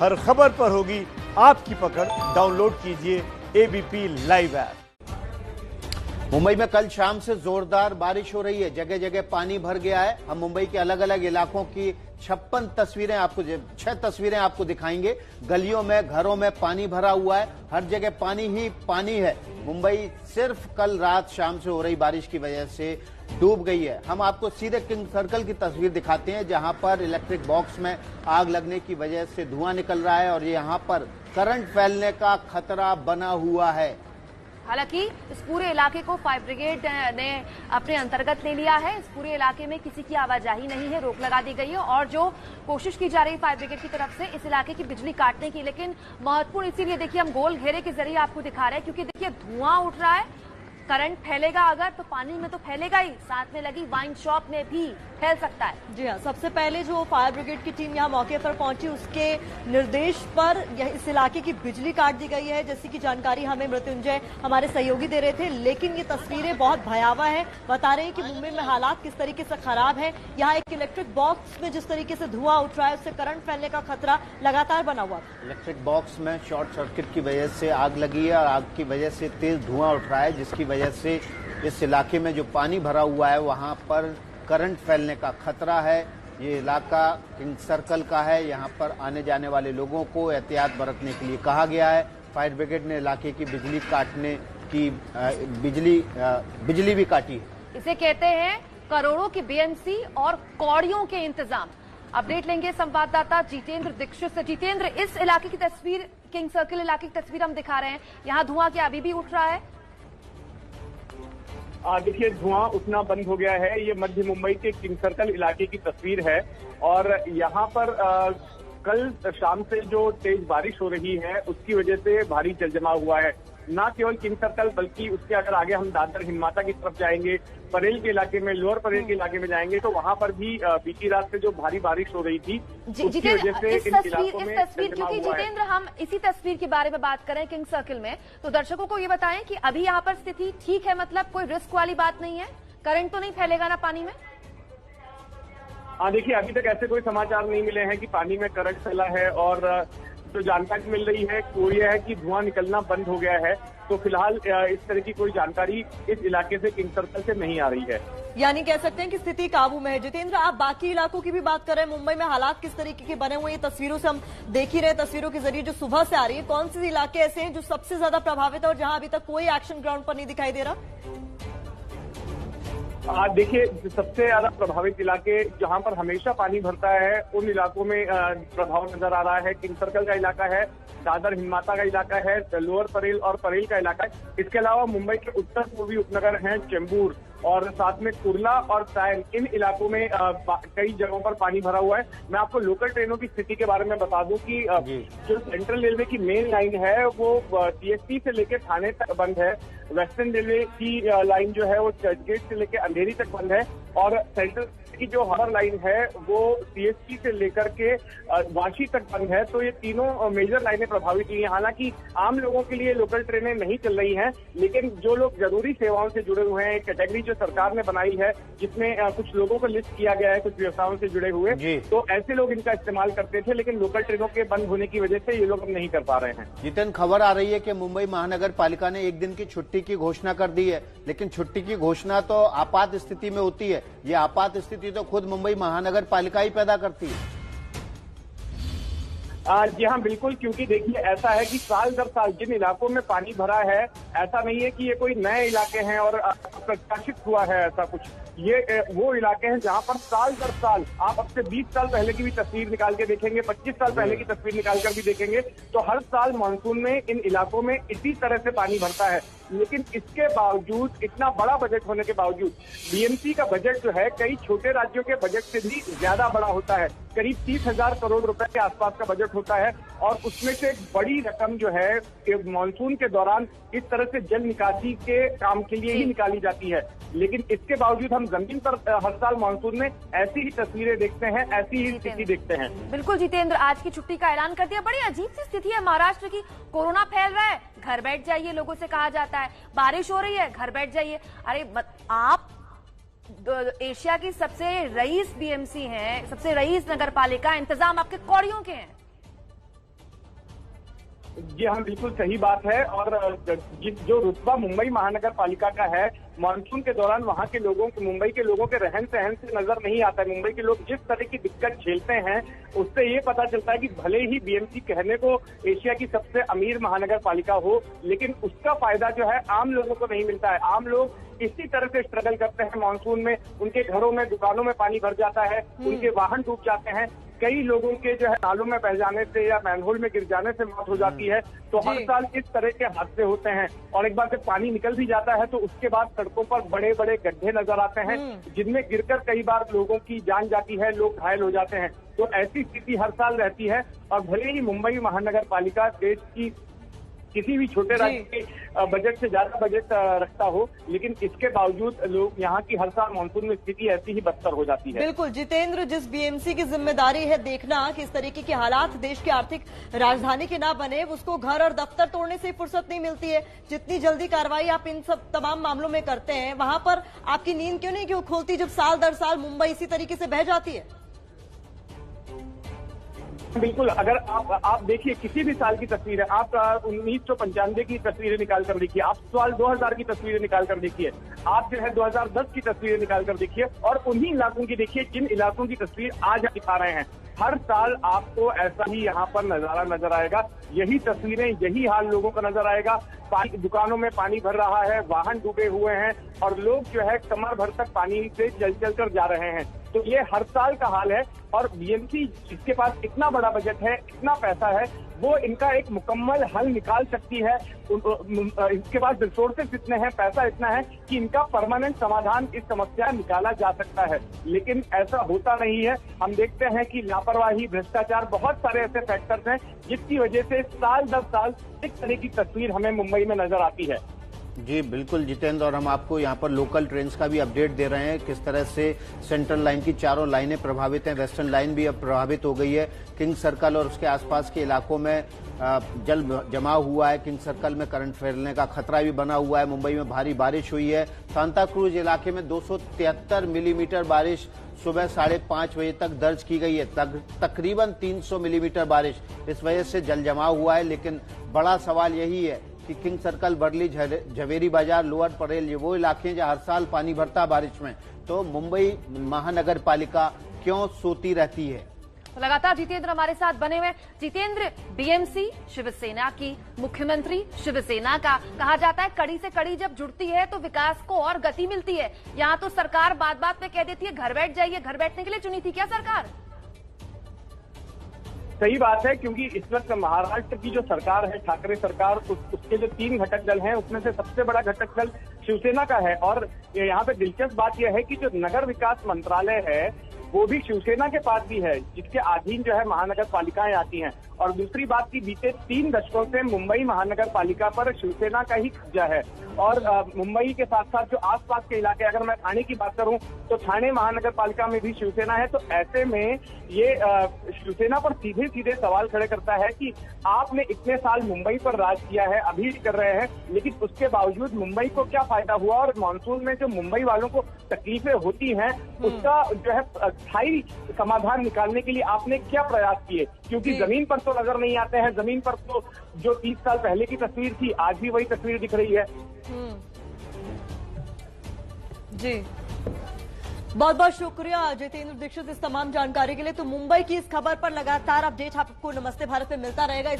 हर खबर पर होगी आपकी पकड़। डाउनलोड कीजिए एबीपी लाइव ऐप। मुंबई में कल शाम से जोरदार बारिश हो रही है, जगह जगह पानी भर गया है। हम मुंबई के अलग अलग इलाकों की 6 तस्वीरें आपको दिखाएंगे। गलियों में, घरों में पानी भरा हुआ है, हर जगह पानी ही पानी है। मुंबई सिर्फ कल रात शाम से हो रही बारिश की वजह से डूब गई है। हम आपको सीधे किंग सर्कल की तस्वीर दिखाते हैं, जहां पर इलेक्ट्रिक बॉक्स में आग लगने की वजह से धुआं निकल रहा है और यहां पर करंट फैलने का खतरा बना हुआ है। हालांकि इस पूरे इलाके को फायर ब्रिगेड ने अपने अंतर्गत ले लिया है। इस पूरे इलाके में किसी की आवाजाही नहीं है, रोक लगा दी गई है और जो कोशिश की जा रही है फायर ब्रिगेड की तरफ से इस इलाके की बिजली काटने की, लेकिन महत्वपूर्ण इसीलिए देखिए हम गोल घेरे के जरिए आपको दिखा रहे हैं क्योंकि देखिए धुआं उठ रहा है। करंट फैलेगा अगर तो पानी में तो फैलेगा ही, साथ में लगी वाइन शॉप में भी फैल सकता है। जी हाँ, सबसे पहले जो फायर ब्रिगेड की टीम यहाँ मौके पर पहुंची उसके निर्देश पर इस इलाके की बिजली काट दी गई है, जैसी की जानकारी हमें मृत्युंजय हमारे सहयोगी दे रहे थे। लेकिन ये तस्वीरें बहुत भयावह है, बता रहे हैं कि मुंबई में हालात किस तरीके से खराब है। यहाँ एक इलेक्ट्रिक बॉक्स में जिस तरीके से धुआं उठ रहा है उससे करंट फैलने का खतरा लगातार बना हुआ है। इलेक्ट्रिक बॉक्स में शॉर्ट सर्किट की वजह से आग लगी है और आग की वजह से तेज धुआं उठ रहा है, जिसकी वजह से इस इलाके में जो पानी भरा हुआ है वहां पर करंट फैलने का खतरा है। ये इलाका किंग सर्कल का है, यहाँ पर आने जाने वाले लोगों को एहतियात बरतने के लिए कहा गया है। फायर ब्रिगेड ने इलाके की बिजली काटने की बिजली भी काटी है। इसे कहते हैं करोड़ों की बीएमसी और कौड़ियों के इंतजाम। अपडेट लेंगे संवाददाता जितेंद्र दीक्षित से। जितेंद्र, इस इलाके की तस्वीर, किंग सर्कल इलाके की तस्वीर हम दिखा रहे हैं, यहाँ धुआं क्या अभी भी उठ रहा है? देखिए, धुआं उठना बंद हो गया है। ये मध्य मुंबई के किंग सर्कल इलाके की तस्वीर है और यहाँ पर कल शाम से जो तेज बारिश हो रही है उसकी वजह से भारी जलजमाव हुआ है। न केवल किंग सर्कल बल्कि उसके अगर आगे हम दादर हिंदमाता की तरफ जाएंगे, परेल के इलाके में, लोअर परेल के इलाके में जाएंगे तो वहां पर भी बीती रात से जो भारी बारिश हो रही थी उसकी वजह से इन इलाकों में क्योंकि जितेंद्र हम इसी तस्वीर के बारे में बात करें किंग सर्कल में, तो दर्शकों को ये बताएं कि अभी यहाँ पर स्थिति ठीक है, मतलब कोई रिस्क वाली बात नहीं है, करंट तो नहीं फैलेगा ना पानी में? देखिए, अभी तक ऐसे कोई समाचार नहीं मिले हैं कि पानी में करंट फैला है और जो जानकारी मिल रही है वो ये है कि धुआं निकलना बंद हो गया है। तो फिलहाल इस तरह की कोई जानकारी इस इलाके से, किंग सर्कल से नहीं आ रही है। यानी कह सकते हैं कि स्थिति काबू में है। जितेंद्र, आप बाकी इलाकों की भी बात कर रहे हैं, मुंबई में हालात किस तरीके के बने हुए हैं तस्वीरों से हम देख ही रहे। तस्वीरों के जरिए जो सुबह से आ रही है, कौन से इलाके ऐसे हैं जो सबसे ज्यादा प्रभावित है और जहां अभी तक कोई एक्शन ग्राउंड पर नहीं दिखाई दे रहा? देखिए, सबसे ज्यादा प्रभावित इलाके जहां पर हमेशा पानी भरता है उन इलाकों में प्रभाव नजर आ रहा है। किंग सर्कल का इलाका है, दादर हिंदमाता का इलाका है, लोअर परेल और परेल का इलाका है। इसके अलावा मुंबई के उत्तर पूर्वी उपनगर हैं चेंबूर और साथ में कुर्ला और सायन, इन इलाकों में कई जगहों पर पानी भरा हुआ है। मैं आपको लोकल ट्रेनों की स्थिति के बारे में बता दूं कि जो सेंट्रल रेलवे की मेन लाइन है वो सीएसटी से लेकर थाने तक बंद है। वेस्टर्न रेलवे की लाइन जो है वो चर्चगेट से लेकर अंधेरी तक बंद है और सेंट्रल की जो हर लाइन है वो सीएसटी से लेकर के वाशी तक बंद है। तो ये तीनों मेजर लाइनें प्रभावित हुई हैं। हालांकि आम लोगों के लिए लोकल ट्रेनें नहीं चल रही हैं, लेकिन जो लोग जरूरी सेवाओं से जुड़े हुए हैं, एक कैटेगरी जो सरकार ने बनाई है जिसमें कुछ लोगों को लिस्ट किया गया है, कुछ व्यवसायों से जुड़े हुए, तो ऐसे लोग इनका इस्तेमाल करते थे, लेकिन लोकल ट्रेनों के बंद होने की वजह से ये लोग अब नहीं कर पा रहे हैं। जितेंद्र, खबर आ रही है कि मुंबई महानगर पालिका ने एक दिन की छुट्टी की घोषणा कर दी है, लेकिन छुट्टी की घोषणा तो आपात स्थिति में होती है। ये आपात स्थिति तो खुद मुंबई महानगर पालिका ही पैदा करती है। जी हाँ, बिल्कुल, क्योंकि देखिए ऐसा है कि साल दर साल जिन इलाकों में पानी भरा है, ऐसा नहीं है कि ये कोई नए इलाके हैं और प्रकाशित हुआ है ऐसा कुछ। ये वो इलाके हैं जहां पर साल दर साल, आप अब से 20 साल पहले की भी तस्वीर निकाल के देखेंगे, 25 साल पहले की तस्वीर निकाल कर भी देखेंगे तो हर साल मानसून में इन इलाकों में इसी तरह से पानी भरता है। लेकिन इसके बावजूद, इतना बड़ा बजट होने के बावजूद, बीएमसी का बजट जो है कई छोटे राज्यों के बजट से भी ज्यादा बड़ा होता है। करीब 30,000 करोड़ रुपए के आसपास का बजट होता है और उसमें से एक बड़ी रकम जो है मानसून के दौरान इस तरह से जल निकासी के काम के लिए ही निकाली जाती है। लेकिन इसके बावजूद हम जमीन पर हर साल मानसून में ऐसी ही तस्वीरें देखते हैं, ऐसी ही स्थिति देखते हैं। बिल्कुल जितेंद्र, आज की छुट्टी का ऐलान कर दिया। बड़ी अजीब सी स्थिति है महाराष्ट्र की, कोरोना फैल रहा है, घर बैठ जाइए लोगों से कहा जाता है, बारिश हो रही है, घर बैठ जाइए। अरे आप एशिया की सबसे रईस बीएमसी हैं, सबसे रईस नगर पालिका, इंतजाम आपके कौड़ियों के हैं। जी हाँ, बिल्कुल सही बात है। और जो रुतबा मुंबई महानगर पालिका का है, मानसून के दौरान वहाँ के लोगों के, मुंबई के लोगों के रहन सहन से नजर नहीं आता है। मुंबई के लोग जिस तरह की दिक्कत झेलते हैं, उससे ये पता चलता है कि भले ही बीएमसी कहने को एशिया की सबसे अमीर महानगर पालिका हो, लेकिन उसका फायदा जो है आम लोगों को नहीं मिलता है। आम लोग इसी तरह से स्ट्रगल करते हैं मानसून में। उनके घरों में, दुकानों में पानी भर जाता है, उनके वाहन डूब जाते हैं। कई लोगों के जो है नालों में बह जाने से या मैनहोल में गिर जाने से मौत हो जाती है। तो हर साल इस तरह के हादसे होते हैं। और एक बार जब पानी निकल भी जाता है तो उसके बाद सड़कों पर बड़े बड़े गड्ढे नजर आते हैं, जिनमें गिरकर कई बार लोगों की जान जाती है, लोग घायल हो जाते हैं। तो ऐसी स्थिति हर साल रहती है। और भले ही मुंबई महानगर पालिका देश की किसी भी छोटे राज्य के बजट से ज्यादा बजट रखता हो, लेकिन इसके बावजूद लोग यहाँ की हर साल मानसून में स्थिति ऐसी ही बदतर हो जाती है। बिल्कुल जितेंद्र, जिस बीएमसी की जिम्मेदारी है देखना कि इस तरीके के हालात देश की आर्थिक राजधानी के ना बने, उसको घर और दफ्तर तोड़ने से फुर्सत नहीं मिलती है। जितनी जल्दी कार्रवाई आप इन सब तमाम मामलों में करते हैं, वहां पर आपकी नींद क्यों खोलती जब साल दर साल मुंबई इसी तरीके से बह जाती है? बिल्कुल, अगर आप देखिए किसी भी साल की तस्वीर है, आप 1995 की तस्वीरें निकाल कर देखिए, आप साल 2000 की तस्वीरें निकाल कर देखिए, आप जो है 2010 की तस्वीरें निकाल कर देखिए, और उन्हीं इलाकों की देखिए जिन इलाकों की तस्वीर आज दिखा रहे हैं। हर साल आपको ऐसा ही यहाँ पर नजारा नजर आएगा, यही तस्वीरें, यही हाल लोगों का नजर आएगा। दुकानों में पानी भर रहा है, वाहन डूबे हुए हैं, और लोग जो है कमर भर तक पानी से चल कर जा रहे हैं। तो ये हर साल का हाल है। और बीएमसी जिसके पास इतना बड़ा बजट है, इतना पैसा है, वो इनका एक मुकम्मल हल निकाल सकती है। इसके पास रिसोर्सेस इतने हैं, पैसा इतना है कि इनका परमानेंट समाधान इस समस्या निकाला जा सकता है। लेकिन ऐसा होता नहीं है। हम देखते हैं कि लापरवाही, भ्रष्टाचार, बहुत सारे ऐसे फैक्टर्स हैं जिसकी वजह से साल दर साल इस तरह की तस्वीर हमें मुंबई में नजर आती है। जी बिल्कुल जितेंद्र, और हम आपको यहाँ पर लोकल ट्रेन्स का भी अपडेट दे रहे हैं, किस तरह से सेंट्रल लाइन की चारों लाइनें प्रभावित हैं। वेस्टर्न लाइन भी अब प्रभावित हो गई है। किंग सर्कल और उसके आसपास के इलाकों में जल जमा हुआ है। किंग सर्कल में करंट फैलने का खतरा भी बना हुआ है। मुंबई में भारी बारिश हुई है। सांता क्रूज इलाके में 273 मिलीमीटर बारिश सुबह 5:30 बजे तक दर्ज की गई है। तकरीबन 300 मिलीमीटर बारिश इस वजह से जल जमाव हुआ है। लेकिन बड़ा सवाल यही है कि किंग सर्कल, वर्ली, झवेरी बाजार, लोअर परेल, ये वो इलाके हैं जहां हर साल पानी भरता है बारिश में। तो मुंबई महानगर पालिका क्यों सोती रहती है? तो लगातार जितेंद्र हमारे साथ बने हुए। जितेंद्र, बीएमसी शिवसेना की, मुख्यमंत्री शिवसेना का, कहा जाता है कड़ी से कड़ी जब जुड़ती है तो विकास को और गति मिलती है। यहाँ तो सरकार बात बात में कह देती है घर बैठ जाइए। घर बैठने के लिए चुनी थी क्या सरकार? सही बात है, क्योंकि इस वक्त महाराष्ट्र की जो सरकार है, ठाकरे सरकार, उसके जो 3 घटक दल हैं, उसमें से सबसे बड़ा घटक दल शिवसेना का है। और यहाँ पे दिलचस्प बात यह है कि जो नगर विकास मंत्रालय है वो भी शिवसेना के पास भी है, जिसके अधीन जो है महानगर पालिकाएं आती हैं। और दूसरी बात की बीते 3 दशकों से मुंबई महानगर पालिका पर शिवसेना का ही कब्जा है। और मुंबई के साथ साथ जो आसपास के इलाके, अगर मैं ठाणे की बात करूं तो ठाणे महानगर पालिका में भी शिवसेना है। तो ऐसे में ये शिवसेना पर सीधे सीधे सवाल खड़े करता है कि आपने इतने साल मुंबई पर राज किया है, अभी भी कर रहे हैं, लेकिन उसके बावजूद मुंबई को क्या फायदा हुआ? और मानसून में जो मुंबई वालों को तकलीफें होती हैं, उसका जो है स्थायी समाधान निकालने के लिए आपने क्या प्रयास किए? क्योंकि जमीन पर तो नजर नहीं आते हैं। जमीन पर तो जो 30 साल पहले की तस्वीर थी, आज भी वही तस्वीर दिख रही है। जी, बहुत बहुत शुक्रिया जितेंद्र दीक्षित इस तमाम जानकारी के लिए। तो मुंबई की इस खबर पर लगातार अपडेट आपको नमस्ते भारत में मिलता रहेगा।